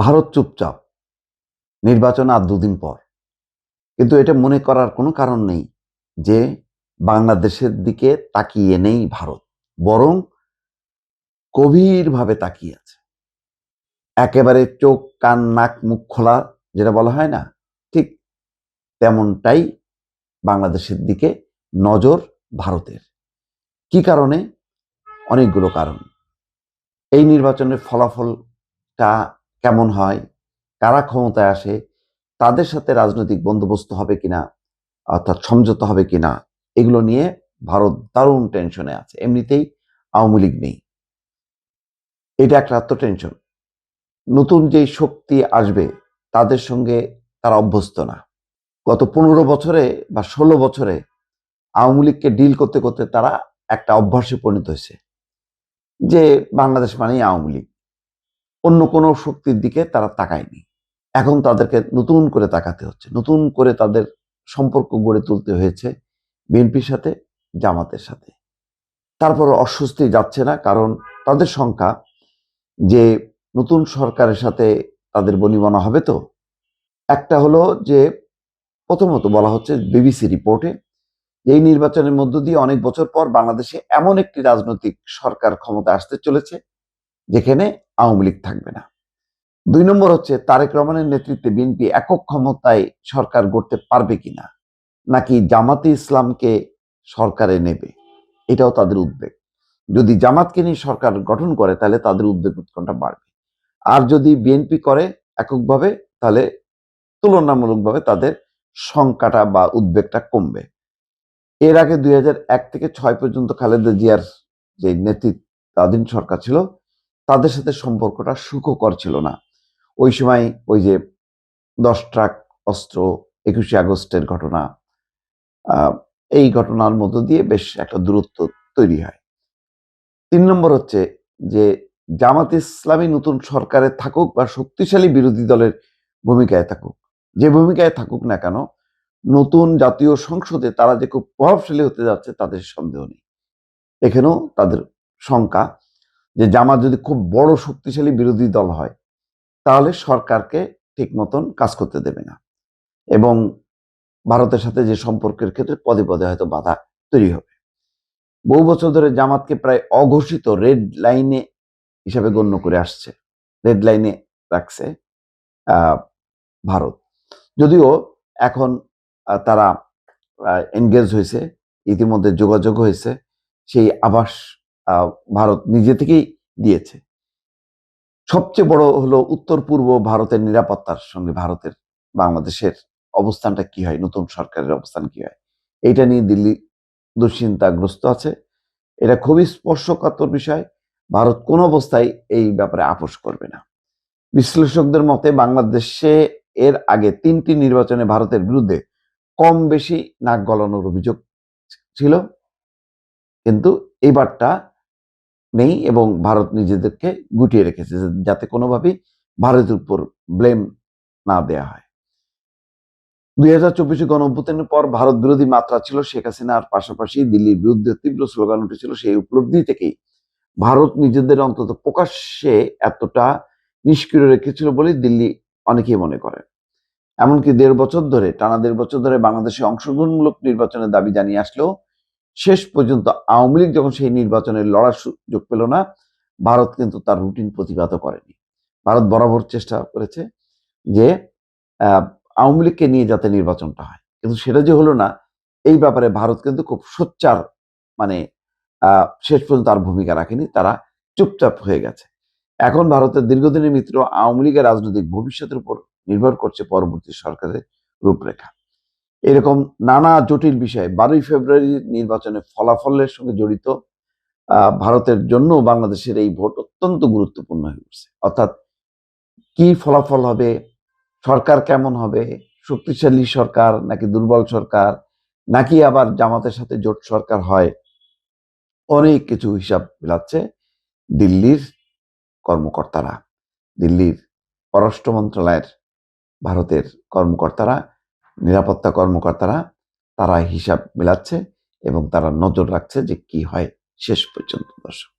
ভারত চুপচাপ, নির্বাচন আর দুদিন পর। কিন্তু এটা মনে করার কোনো কারণ নেই যে বাংলাদেশের দিকে তাকিয়ে নেই ভারত, বরং গভীরভাবে তাকিয়ে আছে। একেবারে চোখ কান নাক মুখ খোলা, যেটা বলা হয় না, ঠিক তেমনটাই বাংলাদেশের দিকে নজর ভারতের। কি কারণে? অনেকগুলো কারণ। এই নির্বাচনের ফলাফলটা কেমন হয়, কারা ক্ষমতায় আসে, তাদের সাথে রাজনৈতিক বন্দোবস্ত হবে কিনা, অর্থাৎ সমঝোতা হবে কিনা, এগুলো নিয়ে ভারত দারুণ টেনশনে আছে। এমনিতেই আওয়ামী লীগ নেই, এটা একটা তো টেনশন। নতুন যেই শক্তি আসবে তাদের সঙ্গে তারা অভ্যস্ত না। গত 15 বছরে বা 16 বছরে আওয়ামী লীগকে ডিল করতে করতে তারা একটা অভ্যাসে পরিণত হয়েছে যে বাংলাদেশ মানেই আওয়ামী লীগ, অন্য কোনো শক্তির দিকে তারা তাকায়নি। এখন তাদেরকে নতুন করে তাকাতে হচ্ছে, নতুন করে তাদের সম্পর্ক গড়ে তুলতে হয়েছে বিএনপির সাথে, জামাতের সাথে। তারপর অস্বস্তি যাচ্ছে না, কারণ তাদের সংখ্যা, যে নতুন সরকারের সাথে তাদের বনিবনা হবে। তো একটা হলো যে, প্রথমত বলা হচ্ছে বিবিসি রিপোর্টে, এই নির্বাচনের মধ্য দিয়ে অনেক বছর পর বাংলাদেশে এমন একটি রাজনৈতিক সরকার ক্ষমতা আসতে চলেছে যেখানে আওয়ামী লীগ থাকবে না। 2 নম্বর হচ্ছে, তারেক রহমানের নেতৃত্বে বিএনপি একক ক্ষমতায় সরকার গড়তে পারবে কিনা, নাকি জামাতে ইসলামকে সরকারে নেবে, এটাও তাদের উদ্বেগ। যদি জামাতকে নিয়ে সরকার গঠন করে তাহলে তাদের উদ্বেগ উৎকণ্ঠা বাড়বে, আর যদি বিএনপি করে এককভাবে তাহলে তুলনামূলকভাবে তাদের সংখ্যাটা বা উদ্বেগটা কমবে। এর আগে 2001 থেকে 2006 পর্যন্ত খালেদা জিয়ার যে নেতৃত্বাধীন সরকার ছিল, তাদের সাথে সম্পর্কটা সুখকর ছিল না। ওই সময় ওই যে 10 ট্রাক অস্ত্র, 21শে আগস্টের ঘটনা, এই ঘটনার মধ্য দিয়ে বেশ একটা দূরত্ব তৈরি হয়। 3 নম্বর হচ্ছে যে, জামাত ইসলামী নতুন সরকারে থাকুক বা শক্তিশালী বিরোধী দলের ভূমিকায় থাকুক, যে ভূমিকায় থাকুক না কেন, নতুন জাতীয় সংসদে তারা যে খুব প্রভাবশালী হতে যাচ্ছে তাদের সন্দেহ নেই। এখানেও তাদের শঙ্কা যে জামাত যদি খুব বড় শক্তিশালী বিরোধী দল হয় তাহলে সরকারকে ঠিক মতন কাজ করতে দেবে না, এবং ভারতের সাথে যে সম্পর্কের ক্ষেত্রে পদে পদে হয়তো বাধা তৈরি হবে। বহু বছর ধরে জামাতকে প্রায় অঘোষিত রেড লাইনে হিসাবে গণ্য করে আসছে, রেড লাইনে রাখছে ভারত। যদিও এখন তারা এনগেজ হয়েছে, ইতিমধ্যে যোগাযোগ হয়েছে, সেই আভাস ভারত নিজে থেকেই দিয়েছে। সবচেয়ে বড় হলো উত্তর পূর্ব ভারতের নিরাপত্তার সঙ্গে ভারতের বাংলাদেশের অবস্থানটা কি হয়, নতুন সরকারের অবস্থান কি হয়, এইটা নিয়ে দিল্লি দুশ্চিন্তাগ্রস্ত আছে। এটা খুবই স্পর্শকাতর বিষয়। ভারত কোন অবস্থায় এই ব্যাপারে আপোষ করবে না। বিশ্লেষকদের মতে বাংলাদেশে এর আগে 3টি নির্বাচনে ভারতের বিরুদ্ধে কম বেশি নাক গলানোর অভিযোগ ছিল, কিন্তু এইবারটা নেই, এবং ভারত নিজেদেরকে গুটিয়ে রেখেছে যাতে কোনোভাবেই ভারতের উপর ব্লেম না দেয়া হয়। 2024 গণ অভ্যুত্থানের পর ভারত বিরোধী মাত্রা ছিল শেখ হাসিনার, পাশাপাশি দিল্লির বিরুদ্ধে তীব্র স্লোগান উঠেছিল। সেই উপলব্ধি থেকেই ভারত নিজেদের অন্তত প্রকাশ্যে এতটা নিষ্ক্রিয় রেখেছিল বলে দিল্লি অনেকেই মনে করে। এমনকি 1.5 বছর ধরে, টানা 1.5 বছর ধরে বাংলাদেশে অংশগ্রহণমূলক নির্বাচনের দাবি জানিয়ে আসলেও শেষ পর্যন্ত আওয়ামী লীগ যখন সেই নির্বাচনে লড়ার সুযোগ পেল না, ভারত কিন্তু তার রুটিন প্রতিবাদ করেনি। ভারত বরাবর চেষ্টা করেছে যে আওয়ামী লীগকে নিয়ে যাতে নির্বাচনটা হয়, কিন্তু সেটা যে হলো না, এই ব্যাপারে ভারত কিন্তু খুব সোচ্চার, মানে শেষ পর্যন্ত তার ভূমিকা রাখেনি, তারা চুপচাপ হয়ে গেছে। এখন ভারতের দীর্ঘদিনের মিত্র আওয়ামী লীগের রাজনৈতিক ভবিষ্যতের উপর নির্ভর করছে পরবর্তী সরকারের রূপরেখা। এরকম নানা জটিল বিষয়ে 12ই ফেব্রুয়ারি নির্বাচনের ফলাফলের সঙ্গে জড়িত ভারতের জন্য বাংলাদেশের এই ভোট অত্যন্ত গুরুত্বপূর্ণ হয়ে উঠছে। অর্থাৎ কি ফলাফল হবে, সরকার কেমন হবে, শক্তিশালী সরকার নাকি দুর্বল সরকার, নাকি আবার জামাতের সাথে জোট সরকার হয়, অনেক কিছু হিসাব মিলাচ্ছে দিল্লির কর্মকর্তারা, দিল্লির পররাষ্ট্র মন্ত্রণালয়ের ভারতের কর্মকর্তারা, নিরাপত্তা কর্মকর্তারা, তারা হিসাব মেলাচ্ছে এবং তারা নজর রাখছে যে কি হয় শেষ পর্যন্ত। দর্শক।